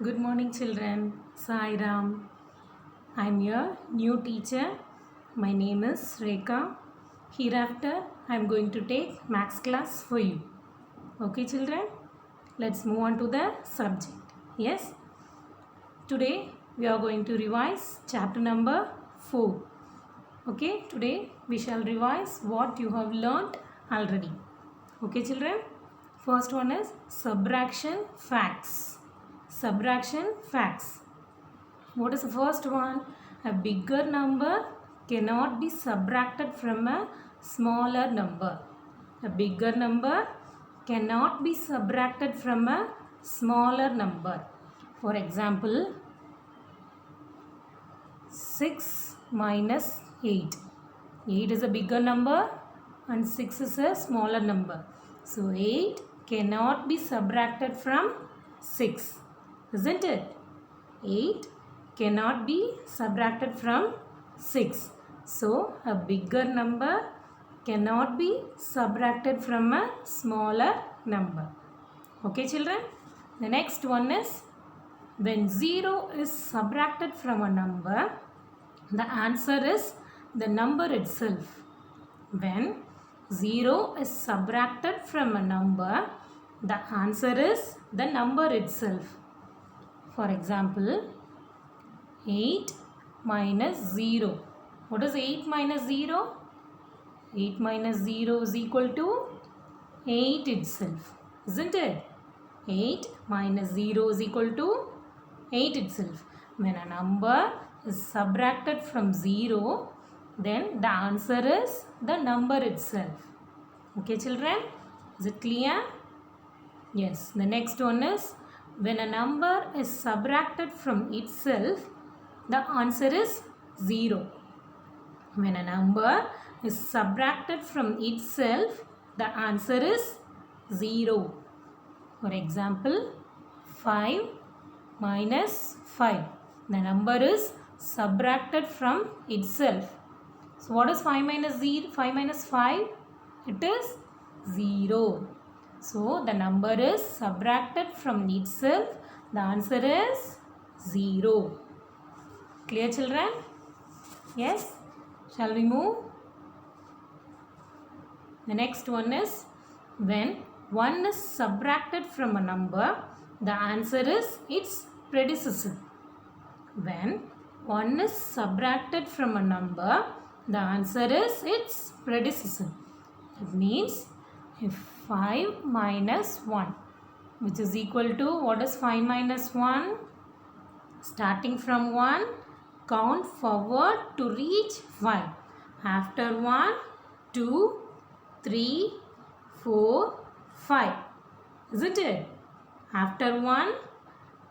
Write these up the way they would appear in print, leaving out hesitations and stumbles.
Good morning, children. Sai Ram. I'm your new teacher. My name is Rekha. Hereafter, I'm going to take maths class for you. Okay, children? Let's move on to the subject. Yes? Today, we are going to revise chapter number 4. Okay, today we shall revise what you have learnt already. Okay, children? First one is subtraction facts. Subtraction facts. What is the first one? A bigger number cannot be subtracted from a smaller number. A bigger number cannot be subtracted from a smaller number. For example, 6 minus 8. 8 is a bigger number and 6 is a smaller number. So 8 cannot be subtracted from 6. Isn't it? 8 cannot be subtracted from 6. So a bigger number cannot be subtracted from a smaller number. Okay, children? The next one is when 0 is subtracted from a number, the answer is the number itself. When 0 is subtracted from a number, the answer is the number itself. For example, 8 minus 0. What is 8 minus 0? 8 minus 0 is equal to 8 itself. Isn't it? 8 minus 0 is equal to 8 itself. When a number is subtracted from 0, then the answer is the number itself. Okay, children? Is it clear? Yes. The next one is when a number is subtracted from itself, the answer is 0. When a number is subtracted from itself, the answer is 0. For example, 5 minus 5. The number is subtracted from itself. So what is 5 minus 0? 5 minus 5? It is 0. So the number is subtracted from itself. The answer is 0. Clear, children? Yes? Shall we move? The next one is when 1 is subtracted from a number, the answer is its predecessor. When 1 is subtracted from a number, the answer is its predecessor. That means if 5 minus 1, which is equal to, what is 5 minus 1? Starting from 1, count forward to reach 5. After 1, 2, 3, 4, 5. Isn't it? After 1,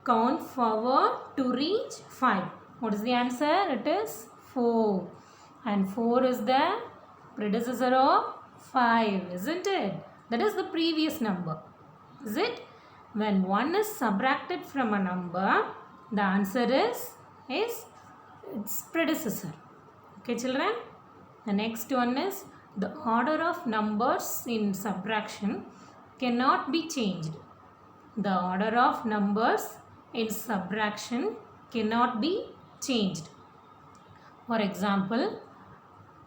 count forward to reach 5. What is the answer? It is 4. And 4 is the predecessor of 5. Isn't it? That is the previous number. Is it? When 1 is subtracted from a number, the answer is its predecessor. Okay, children? The next one is the order of numbers in subtraction cannot be changed. The order of numbers in subtraction cannot be changed. For example,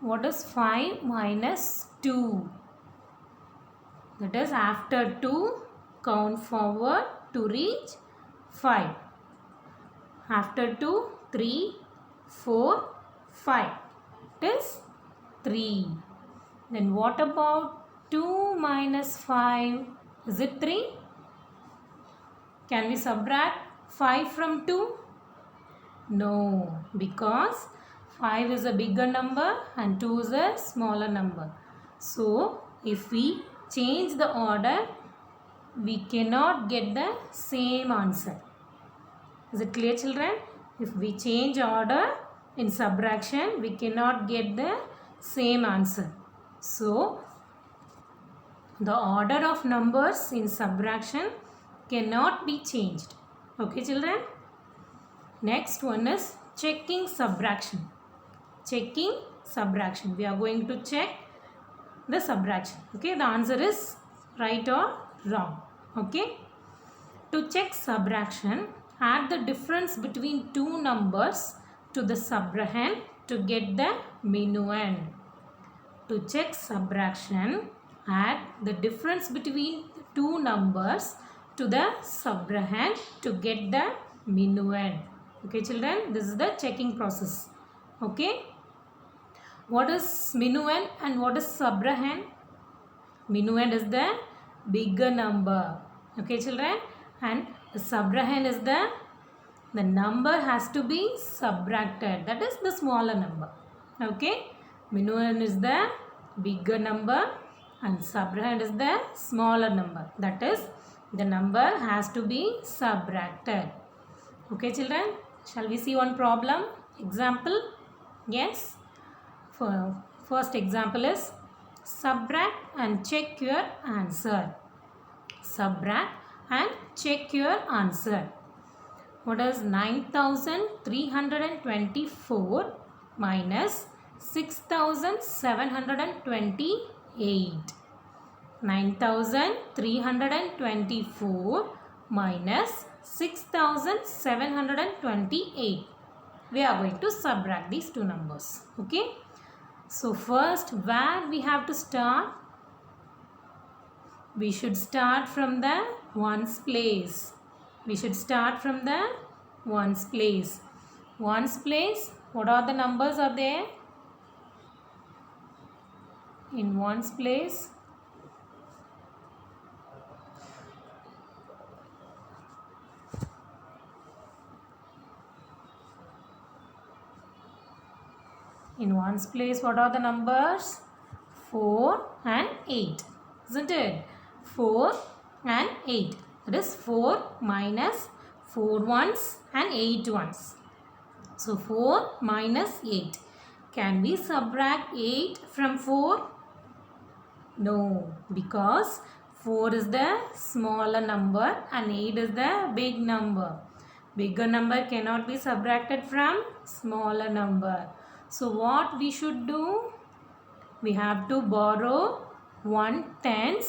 what is 5 minus 2? That is after 2, count forward to reach 5. After 2, 3, 4, 5. It is 3. Then what about 2 minus 5? Is it 3? Can we subtract 5 from 2? No, because 5 is a bigger number and 2 is a smaller number. So, if we change the order, we cannot get the same answer. Is it clear, children? If we change order in subtraction, we cannot get the same answer. So, the order of numbers in subtraction cannot be changed. Okay, children? Next one is checking subtraction. Checking subtraction. We are going to check the subtraction. Okay, the answer is right or wrong. Okay. To check subtraction, add the difference between two numbers to the subtrahend to get the minuend. To check subtraction, add the difference between two numbers to the subtrahend to get the minuend. Okay children, this is the checking process. Okay, what is minuend and what is subtrahend? Minuend is the bigger number. Okay children, and the subtrahend is the number has to be subtracted, that is the smaller number. Okay, minuend is the bigger number and subtrahend is the smaller number, that is the number has to be subtracted. Okay children, shall we see one problem example? Yes, first example is subtract and check your answer. Subtract and check your answer. What is 9324 minus 6728? 9324 minus 6728. We are going to subtract these two numbers. Okay, so first where we have to start? We should start from the ones place. We should start from the ones place. Ones place, what are the numbers are there? In ones place, what are the numbers? 4 and 8, isn't it? 4 and 8. That is 4 minus 4 ones and 8 ones. So 4 minus 8. Can we subtract 8 from 4? No, because 4 is the smaller number and 8 is the big number. Bigger number cannot be subtracted from smaller number. So what we should do? We have to borrow 1/10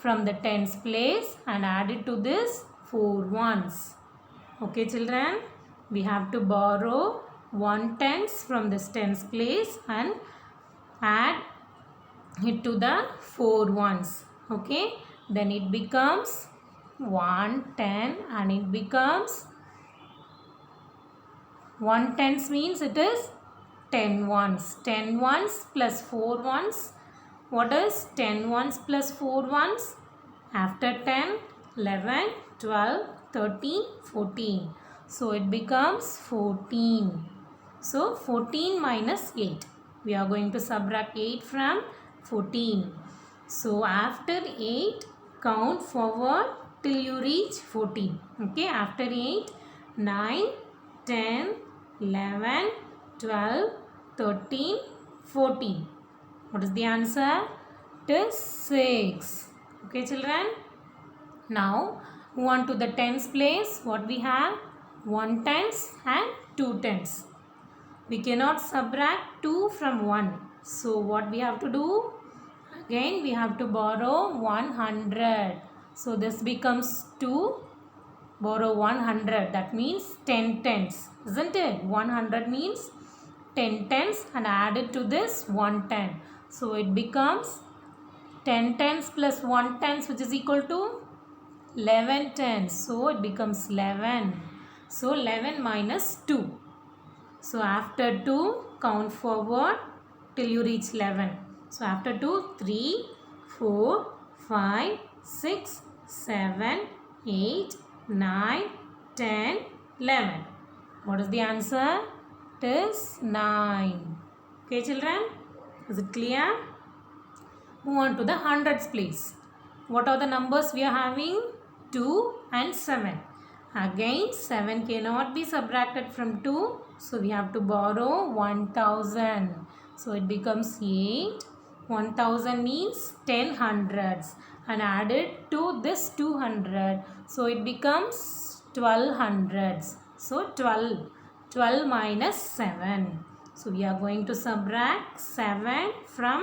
from the tens place and add it to this 4 ones. Okay children, we have to borrow 1/10 from this tens place and add it to the 4 ones. Okay, then it becomes 110 and it becomes 1/10 means it is 10 ones. 10 ones plus 4 ones. What is 10 ones plus 4 ones? After 10, 11, 12, 13, 14. So it becomes 14. So 14 minus 8. We are going to subtract 8 from 14. So after 8, count forward till you reach 14. Okay, after 8, 9, 10, 11, 12, 13, 14. What is the answer? It is 6. Okay children. Now move on to the tens place. What we have? 1/10 and 2/10. We cannot subtract 2 from 1. So what we have to do? Again we have to borrow 100. So this becomes 2. Borrow 100. That means 10/10. Isn't it? 100 means 10/10 and add it to this 110. So it becomes 10/10 plus 1/10 which is equal to 11/10. So it becomes 11. So 11 minus 2. So after 2, count forward till you reach 11. So after 2, 3, 4, 5, 6, 7, 8, 9, 10, 11. What is the answer? It is 9. Okay children, is it clear? Move on to the hundreds place. What are the numbers we are having? 2 and 7. Again 7 cannot be subtracted from 2. So we have to borrow 1000. So it becomes 8. 1000 means 10 hundreds and added to this 200. So it becomes 12 hundreds. So 12 minus 7. So we are going to subtract 7 from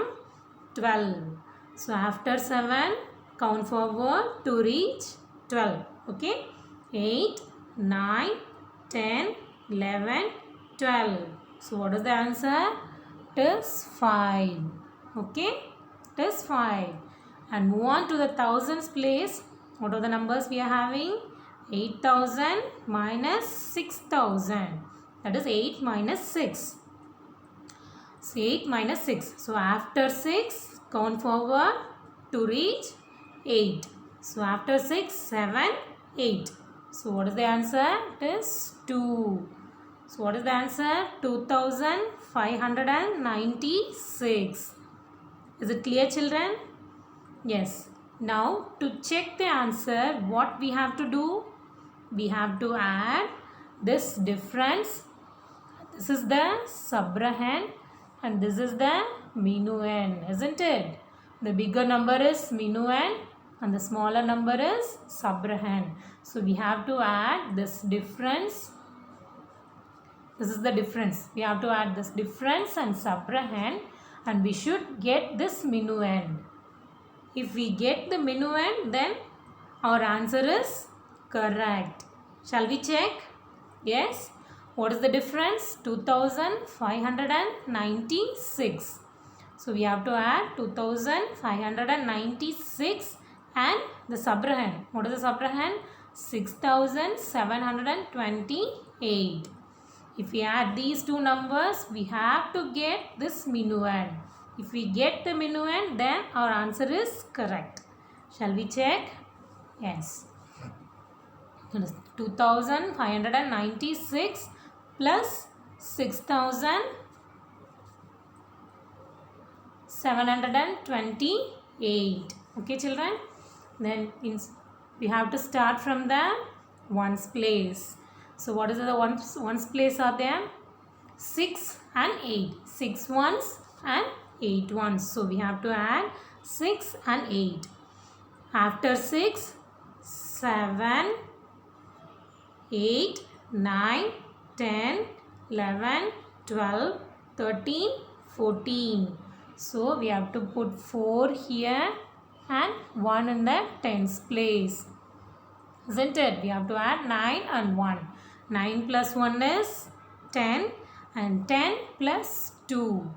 12. So after 7, count forward to reach 12. Okay, 8, 9, 10, 11, 12. So what is the answer? It is 5. Okay, it is 5. And move on to the thousands place. What are the numbers we are having? 8,000 minus 6,000. That is 8 minus 6. So 8 minus 6. So after 6, count forward to reach 8. So after 6, 7, 8. So what is the answer? It is 2. So what is the answer? 2596. Is it clear, children? Yes. Now to check the answer, what we have to do? We have to add this difference. This is the subrahand and this is the minuend, isn't it? The bigger number is minuend and the smaller number is subrahand. So we have to add this difference. This is the difference. We have to add this difference and subrahand and we should get this minuend. If we get the minuend, then our answer is correct. Shall we check? Yes. What is the difference? 2596. So we have to add 2596 and the subrahand. What is the subrahand? 6728. If we add these two numbers, we have to get this minuend. If we get the minuend, then our answer is correct. Shall we check? Yes. 2596 plus 6728. Okay, children. Then we have to start from the ones place. So what is the ones place are there? 6 and 8. 6 ones and 8 ones. So we have to add 6 and 8. After 6, 7, 8, 9, 10, 11, 12, 13, 14. So we have to put 4 here and 1 in the tens place. Isn't it? We have to add 9 and 1. 9 plus 1 is 10 and 10 plus 2.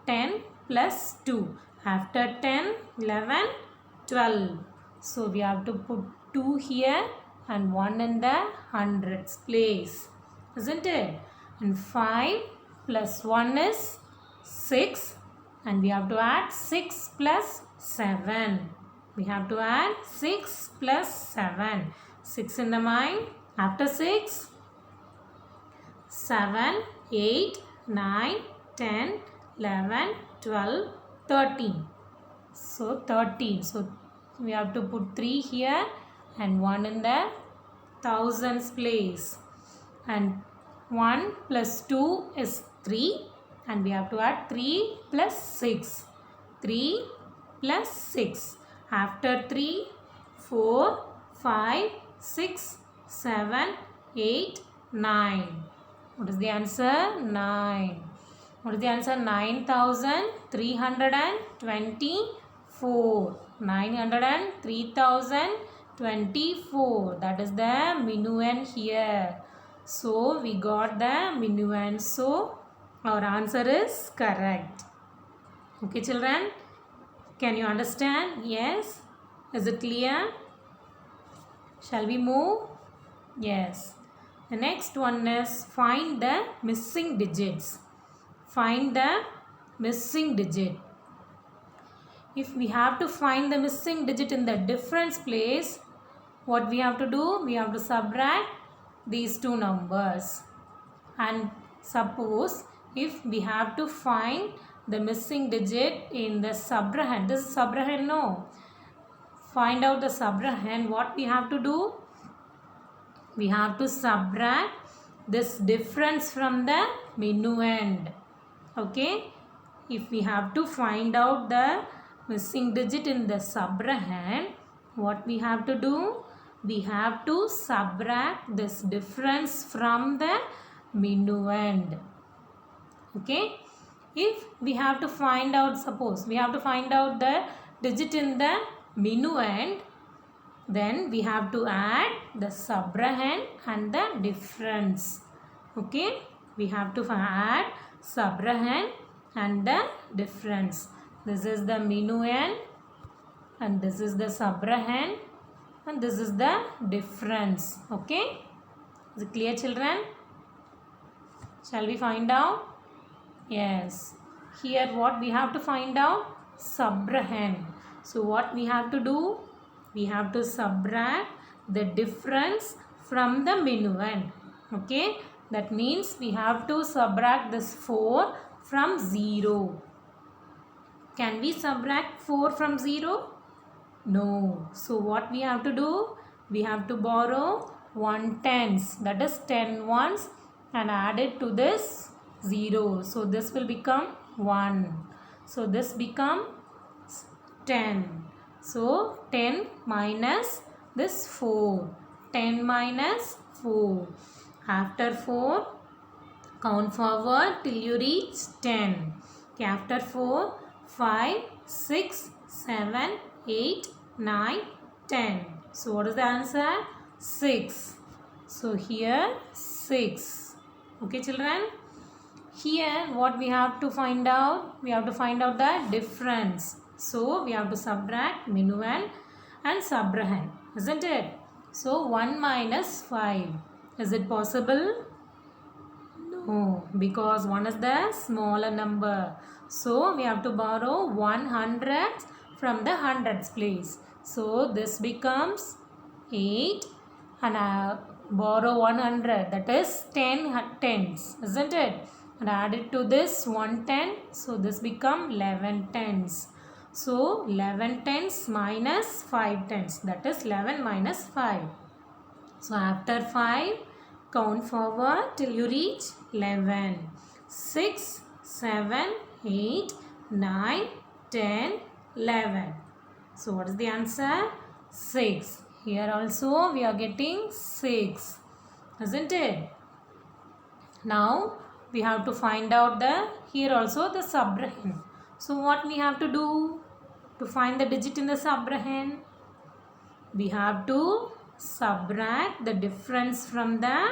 10 plus 2. After 10, 11, 12. So we have to put 2 here and 1 in the hundreds place. Isn't it? And 5 plus 1 is 6. And we have to add 6 plus 7. We have to add 6 plus 7. 6 in the mind. After 6, 7, 8, 9, 10, 11, 12, 13. So 13. So we have to put 3 here and 1 in the thousands place. And 1 plus 2 is 3. And we have to add 3 plus 6. 3 plus 6. After 3, 4, 5, 6, 7, 8, 9. What is the answer? 9. What is the answer? 9324. 903,024. That is the minuend here. So we got the minuend. So our answer is correct. Okay, children. Can you understand? Yes. Is it clear? Shall we move? Yes. The next one is find the missing digits. Find the missing digit. If we have to find the missing digit in the difference place, what we have to do? We have to subtract these two numbers. And suppose if we have to find the missing digit in the subrahand. This is subrahand, no? Find out the subrahand. What we have to do? We have to subtract this difference from the minuend. Okay? If we have to find out the missing digit in the subrahand, what we have to do? We have to subtract this difference from the minuend. Okay? If we have to find out, suppose we have to find out the digit in the minuend, then we have to add the subtrahend and the difference. Okay, we have to add subtrahend and the difference. This is the minuend and this is the subtrahend and this is the difference. Okay, is it clear, children? Shall we find out? Yes, here what we have to find out? Subtrahend. So what we have to do? We have to subtract the difference from the minuend. Okay, that means we have to subtract this 4 from 0. Can we subtract 4 from 0? No. So what we have to do? We have to borrow 1/10, that is 10 ones, and add it to this 0. So this will become 1. So this becomes 10. So 10 minus this 4. 10 minus 4. After 4, count forward till you reach 10. Okay, after 4, 5, 6, 7, 8, 9, 10. So what is the answer? 6. So here 6. Okay, children. Here what we have to find out? We have to find out the difference. So we have to subtract minuend and subtrahend, isn't it? So 1 minus 5. Is it possible? No, because 1 is the smaller number. So we have to borrow 100 from the hundreds place. So this becomes 8 and borrow 100, that is 10 tens, isn't it? And add it to this 110. So this become 11 tens. So 11 tens minus 5 tens, that is 11 minus 5. So after 5, count forward till you reach 11. 6, 7, 8, 9, 10, 11. So what is the answer? 6. Here also we are getting 6, isn't it? Now we have to find out here also the subtrahend. So what we have to do to find the digit in the subtrahend? We have to subtract the difference from the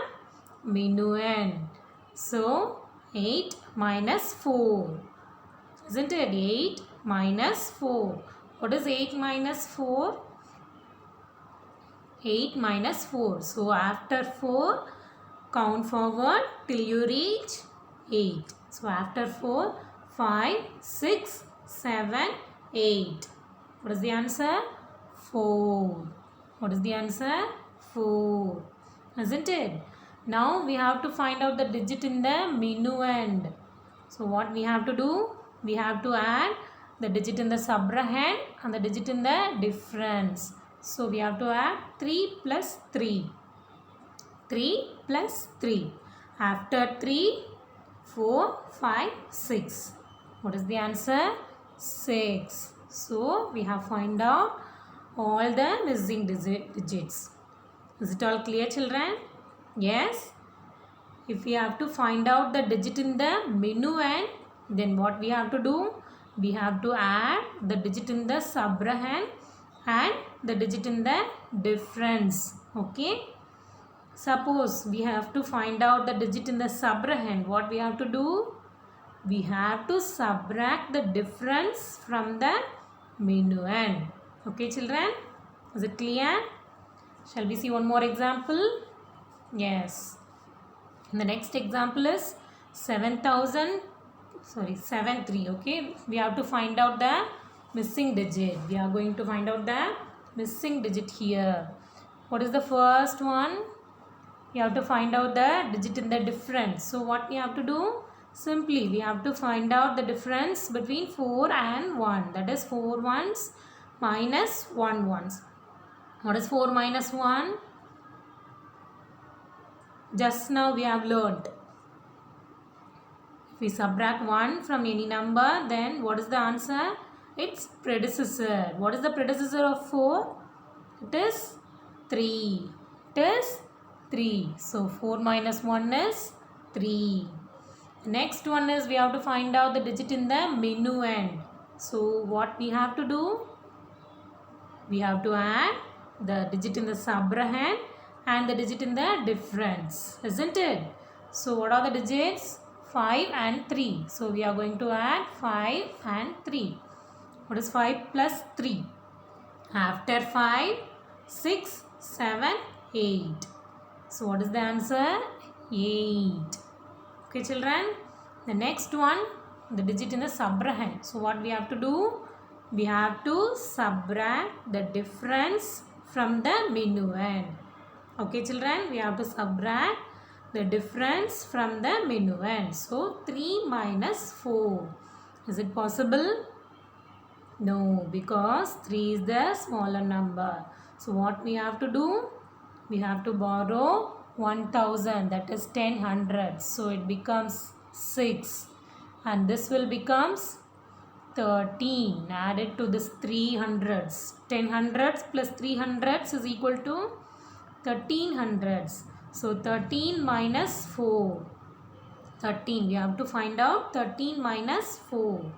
minuend. So 8 minus 4, isn't it? 8 minus 4. What is 8 minus 4? 8 minus 4. So after 4, count forward till you reach 8. So after 4, 5, 6, 7, 8. What is the answer? 4. What is the answer? 4. Isn't it? Now we have to find out the digit in the minuend. So what we have to do? We have to add the digit in the subtrahend and the digit in the difference. So we have to add 3 plus 3. 3 plus 3. After 3, 4, 5, 6. What is the answer? 6. So we have find out all the missing digits. Is it all clear, children? Yes. If we have to find out the digit in the minuend, then what we have to do? We have to add the digit in the subtrahend and the digit in the difference. Okay. Suppose we have to find out the digit in the subtrahend. What we have to do? We have to subtract the difference from the minuend. Okay, children? Is it clear? Shall we see one more example? Yes. And the next example is 73. Okay. We have to find out the missing digit. We are going to find out the missing digit here. What is the first one? We have to find out the digit in the difference. So what we have to do? Simply we have to find out the difference between 4 and 1. That is 4 ones minus 1 ones. What is 4 minus 1? Just now we have learnt. If we subtract 1 from any number, then what is the answer? Its predecessor. What is the predecessor of 4? It is 3. It is 3. So 4 minus 1 is 3. Next one is we have to find out the digit in the minuend. So what we have to do? We have to add the digit in the subrahand and the digit in the difference, isn't it? So what are the digits? 5 and 3. So we are going to add 5 and 3. What is 5 plus 3? After 5, 6, 7, 8. So what is the answer? 8. Okay children. The next one, the digit in the subrahand. So what we have to do? We have to subtract the difference from the minuend. Okay children, we have to subtract the difference from the minuend. So 3 minus 4. Is it possible? No, because 3 is the smaller number. So what we have to do? We have to borrow 1000, that is 10 hundreds. So it becomes 6 and this will becomes 13 added to this 3 hundreds. 10 hundreds plus 3 hundreds is equal to 13 hundreds. So 13 minus 4. 13. We have to find out 13 minus 4.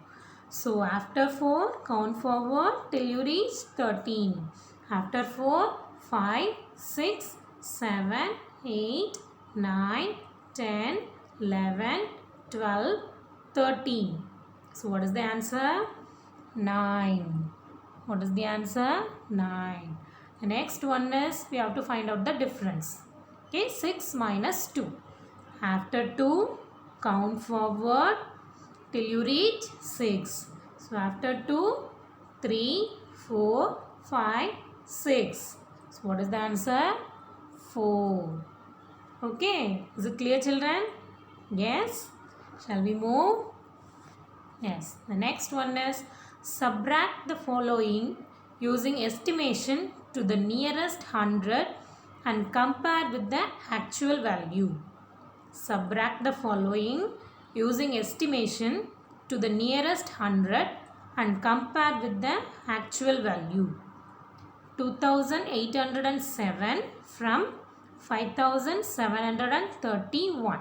So after 4, count forward till you reach 13. After 4, 5, 6, 7, 8, 9, 10, 11, 12, 13. So what is the answer? 9. What is the answer? 9. The next one is we have to find out the difference. Okay, 6 minus 2. After 2, count forward till you reach 6. So after 2, 3, 4, 5, 6. So what is the answer? 4. Okay. Is it clear children? Yes. Shall we move? Yes. The next one is subtract the following using estimation to the nearest 100 and compare with the actual value. Subtract the following using estimation to the nearest 100 and compare with the actual value. 2807 from 5731.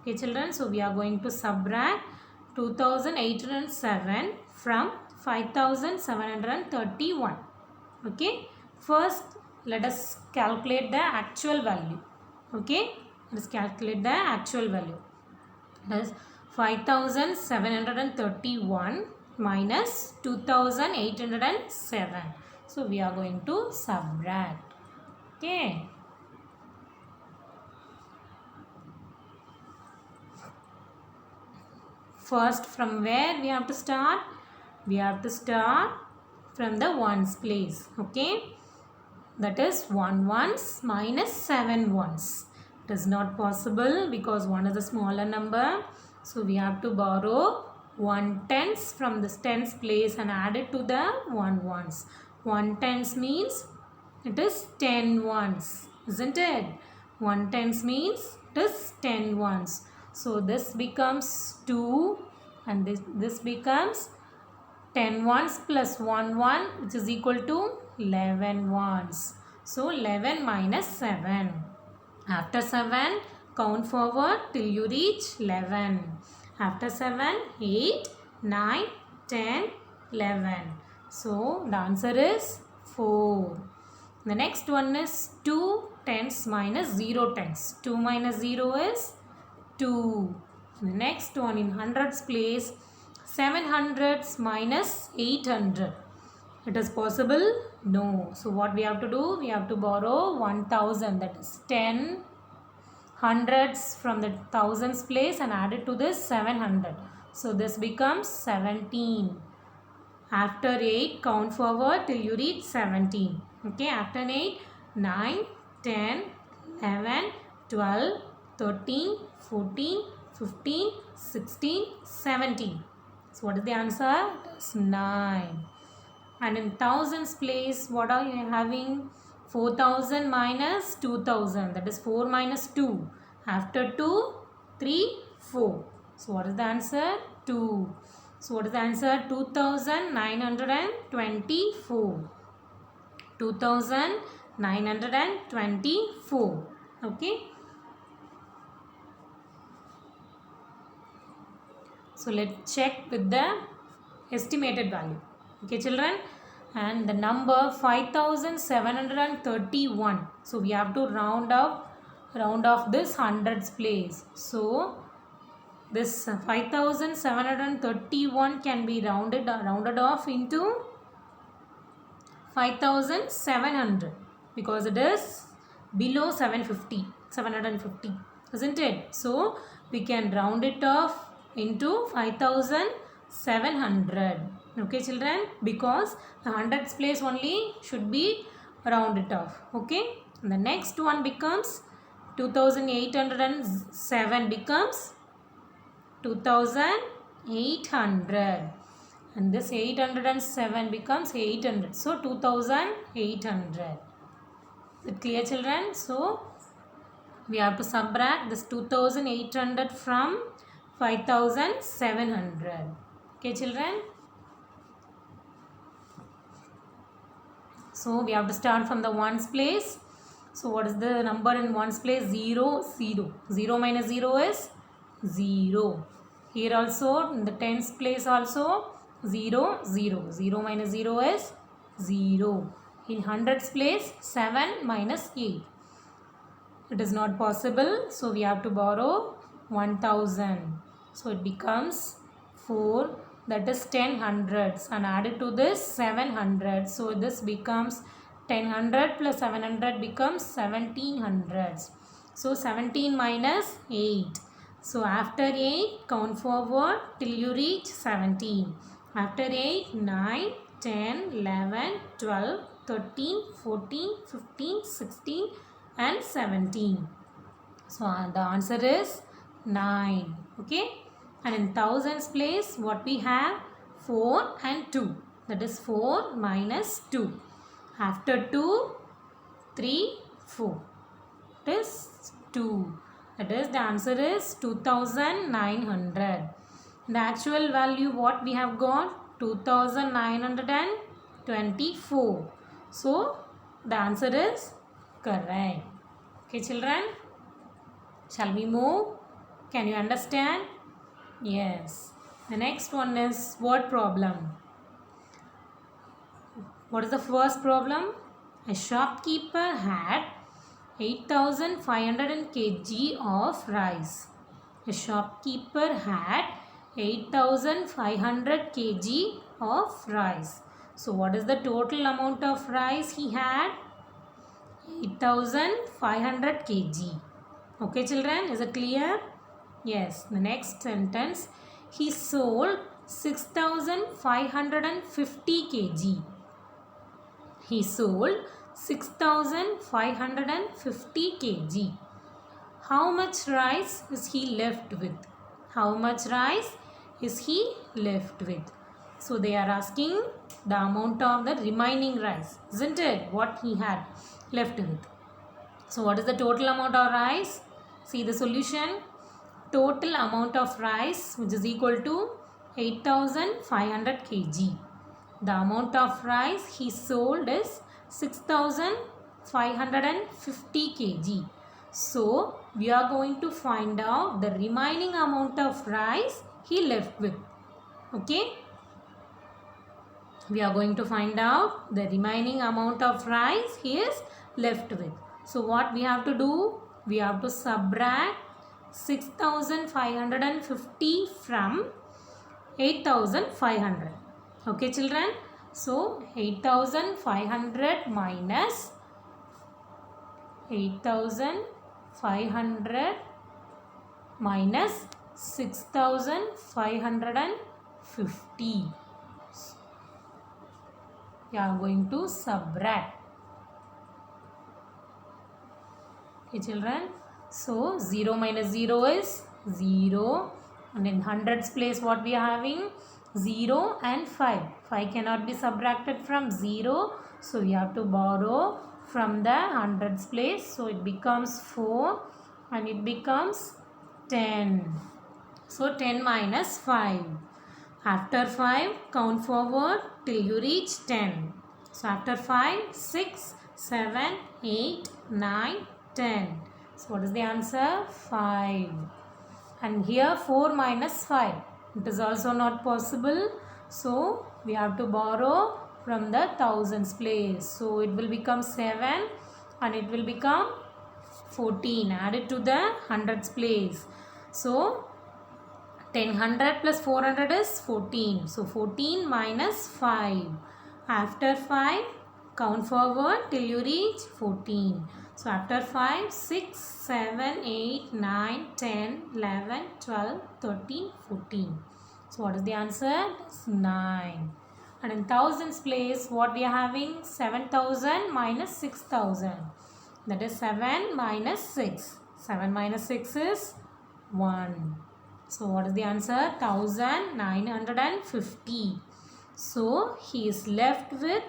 Okay children, so we are going to subtract 2807 from 5731. Okay, first let us calculate the actual value. Okay, let us calculate the actual value. That is 5731 minus 2807. So we are going to subtract. Okay. First, from where we have to start? We have to start from the ones place. Okay. That is 1 ones minus 7 ones. It is not possible because 1 is a smaller number. So we have to borrow 1 tens from this tens place and add it to the 1 ones. 1 tens means it is 10 ones, isn't it? 1 tens means it is 10 ones. So this becomes 2 and this becomes 10 ones plus 1 1 which is equal to 11 ones. So 11 minus 7. After 7, count forward till you reach 11. After 7, 8, 9, 10, 11. So the answer is 4. The next one is 2 tens minus 0 tens. 2 minus 0 is 2. The next one in hundreds place, 700s minus 800. It is possible? No. So what we have to do? We have to borrow 1000, that is 10 hundreds from the thousands place and add it to this 700. So this becomes 17. After 8, count forward till you reach 17. Okay, after 8, 9, 10, 11, 12, 13, 14, 15, 16, 17. So what is the answer? It is 9. And in thousands place, what are you having? 4000 minus 2000. That is 4 minus 2. After 2, 3, 4. So what is the answer? 2. So what is the answer? 2924. 2924. Okay. So let's check with the estimated value. Okay children. and the number 5731. So we have to round off this hundreds place. So this 5731 can be rounded off into 5700 because it is below 750, isn't it? So we can round it off into 5700. Okay children, because the hundreds place only should be rounded off. Okay, and the next one becomes 2807 becomes 2800, and this 807 becomes 800, so 2800. Is it clear children? So we have to subtract this 2800 from 5700. Okay children, so we have to start from the ones place. So what is the number in ones place? 0 0. 0 minus 0 is 0. Here also in the tens place also 0 0. 0 minus 0 is 0. In hundreds place 7 minus 8. It is not possible, so we have to borrow 1000. So it becomes 4, that is 10 hundreds, and added to this 700. So this becomes 1000 plus 700 becomes 1700s. So 17 minus 8. So after 8 count forward till you reach 17. After 8 9 10 11 12 13 14 15 16 and 17. So the answer is 9. Okay, and in thousands place what we have? 4 and 2, that is 4 minus 2. After 2 3 4, it is 2, that is the answer is 2900. The actual value what we have got? 2924. So the answer is correct. Okay children, shall we move? Can you understand? Yes. The next one is word problem. What is the first problem? A shopkeeper had 8500 kg of rice. A shopkeeper had 8500 kg of rice. So what is the total amount of rice he had? 8500 kg. Okay children, is it clear? Yes. The next sentence, he sold 6550 kg. He sold 6550 kg. How much rice is he left with? How much rice is he left with? So they are asking the amount of the remaining rice, isn't it? What he had left with. So what is the total amount of rice? See the solution. Total amount of rice which is equal to 8500 kg. The amount of rice he sold is 6550 kg. So we are going to find out the remaining amount of rice he left with. Okay, we are going to find out the remaining amount of rice he is left with. So what we have to do? We have to subtract 6550 from 8500. Okay children, so 8500 minus 8500 minus 6550. We are going to subtract. Okay children, so 0 minus 0 is 0, and in hundreds place what we are having? 0 and 5. 5 cannot be subtracted from 0, so we have to borrow from the hundreds place. So it becomes 4 and it becomes 10. So 10 minus 5. After 5 count forward till you reach 10. So after 5 6 7 8 9 10. So what is the answer? 5. And here 4 minus 5. It is also not possible. So we have to borrow from the thousands place. So it will become 7 and it will become 14 added to the hundreds place. So 100 plus 400 is 14. So 14 minus 5. After 5, count forward till you reach 14. So after 5, 6, 7, 8, 9, 10, 11, 12, 13, 14. So what is the answer? It's 9. And in thousands place, what we are having? 7,000 minus 6,000. That is 7 minus 6. 7 minus 6 is 1. So what is the answer? 1950. So he is left with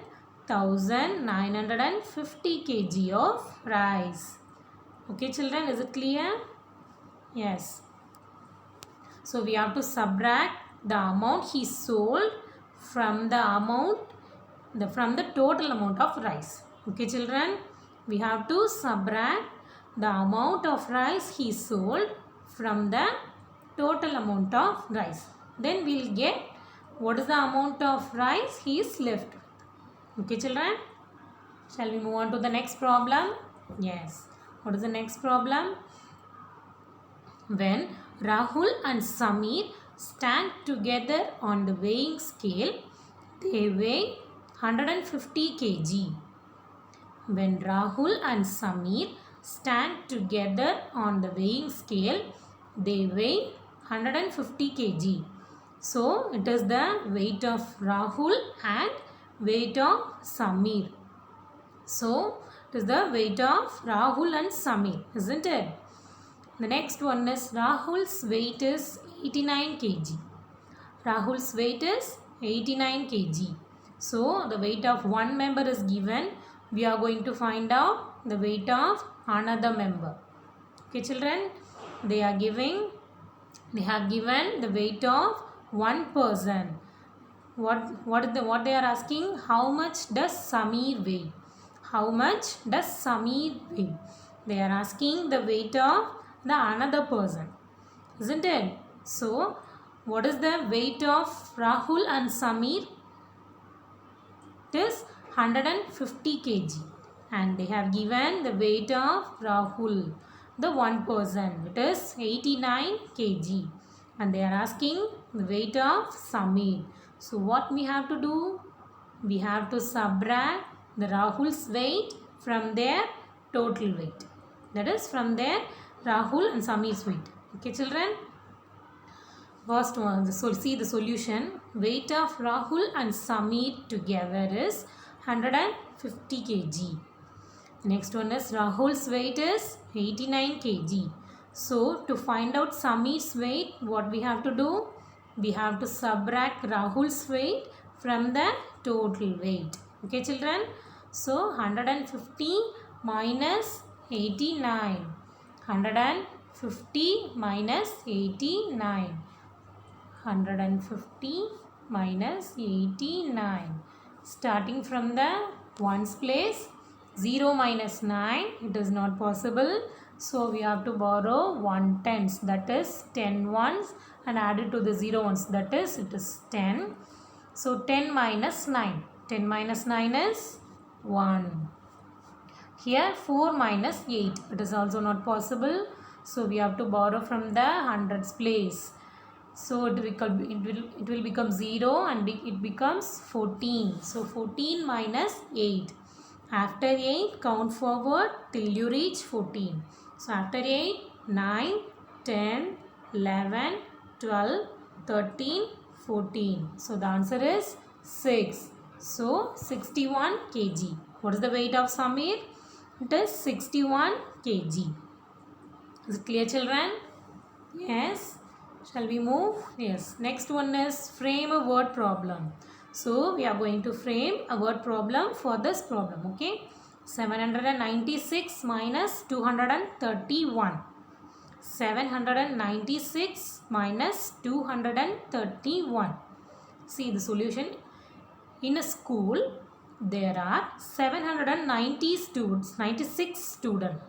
1950 kg of rice. Okay children, is it clear? Yes. So we have to subtract the amount he sold from the total amount of rice. Okay children, we have to subtract the amount of rice he sold from the total amount of rice. Then we will get what is the amount of rice he is left with. Okay children, shall we move on to the next problem? Yes. What is the next problem? When Rahul and Samir stand together on the weighing scale, they weigh 150 kg. When Rahul and Samir stand together on the weighing scale, they weigh 150 kg. So it is the weight of Rahul and weight of Samir. So it is the weight of Rahul and Samir, isn't it? The next one is Rahul's weight is 89 kg. Rahul's weight is 89 kg. So the weight of one member is given. We are going to find out the weight of another member. Okay children, they have given the weight of one person. What they are asking? How much does Samir weigh? How much does Samir weigh? They are asking the weight of the another person, isn't it? So what is the weight of Rahul and Samir? It is 150 kg, and they have given the weight of Rahul, the one person, it is 89 kg, and they are asking the weight of Samir. So what we have to do? We have to subtract the Rahul's weight from their total weight, that is from their Rahul and Samir's weight. Okay children, first one, so see the solution. Weight of Rahul and Samir together is 150 kg. Next one is Rahul's weight is 89 kg. So to find out Samir's weight, what we have to do? We have to subtract Rahul's weight from the total weight. Okay children, so 150 minus 89. 150 minus 89. 150 minus 89. Starting from the ones place, 0 minus 9, it is not possible. So we have to borrow 1 tens, that is 10 ones, and add it to the 0 ones, that is it is 10. So 10 minus 9. 10 minus 9 is 1. Here 4 minus 8, it is also not possible. So we have to borrow from the hundreds place. So it will become 0 and it becomes 14. So 14 minus 8. After 8, count forward till you reach 14. So after 8, 9, 10, 11, 12, 13, 14. So the answer is 6. So 61 kg. What is the weight of Samir? It is 61 kg. Is it clear children? Yes. Shall we move? Yes. Next one is frame a word problem. So we are going to frame a word problem for this problem. Okay. 796 minus 231. 796 minus 231. See the solution. In a school, there are 96 students.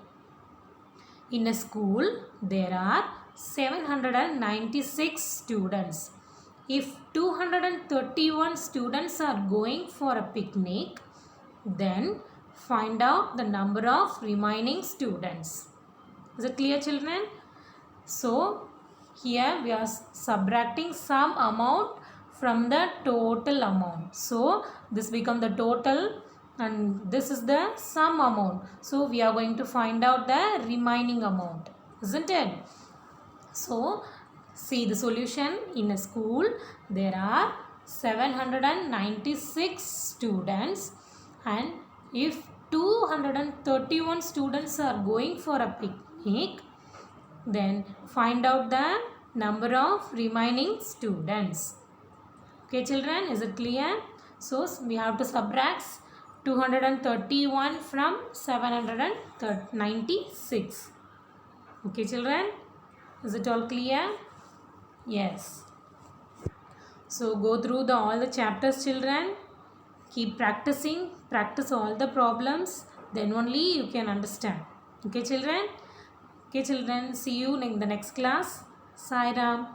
In a school, there are 796 students. if 231 students are going for a picnic, then find out the number of remaining students. Is it clear, children? So here we are subtracting some amount from the total amount. So this becomes the total and this is the sum amount. So we are going to find out the remaining amount, isn't it? So see the solution. In a school there are 796 students, and if 231 students are going for a picnic, then find out the number of remaining students. Okay children, is it clear? So we have to subtract 231 from 796. Okay children, is it all clear? Yes. So go through all the chapters, children. Keep practicing. Practice all the problems. Then only you can understand. Okay children? Okay children, see you in the next class. Sai Ram.